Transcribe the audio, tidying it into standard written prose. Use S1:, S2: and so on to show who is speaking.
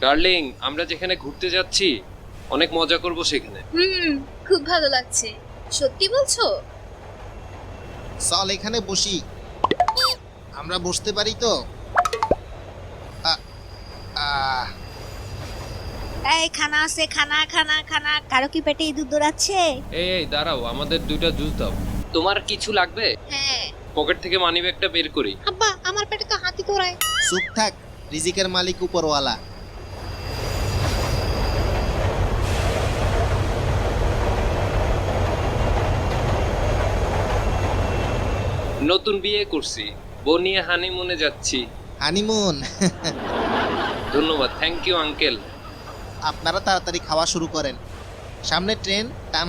S1: Darling, আমরা যেখানে ঘুরতে যাচ্ছি অনেক মজা করব সেখানে।
S2: খুব ভালো লাগছে। সত্যি বলছো?
S3: চল এখানে বসি, আমরা বসতে পারি তো? আহ
S4: এই খানা আছে, খানা খানা খানা। কারো কি পেটে ইঁদুর দৌড়াচ্ছে?
S1: এই দাঁড়াও, আমাদের 2টা জুস দাও। তোমার কিছু লাগবে?
S2: হ্যাঁ।
S1: পকেট থেকে মানিব্যাগটা বের করি।
S2: আব্বা, আমার পেটে তো হাতি দৌড়ায়।
S3: চুপ থাক, রিজিকের মালিক উপরওয়ালা।
S1: নতুন বিয়ে করছি, বউ নিয়ে হানিমুনে যাচ্ছি।
S3: হানিমুন?
S1: ধন্যবাদ, থ্যাংক ইউ আঙ্কেল।
S3: আপনারা তাড়াতাড়ি খাওয়া শুরু করেন, সামনে ট্রেন, টানা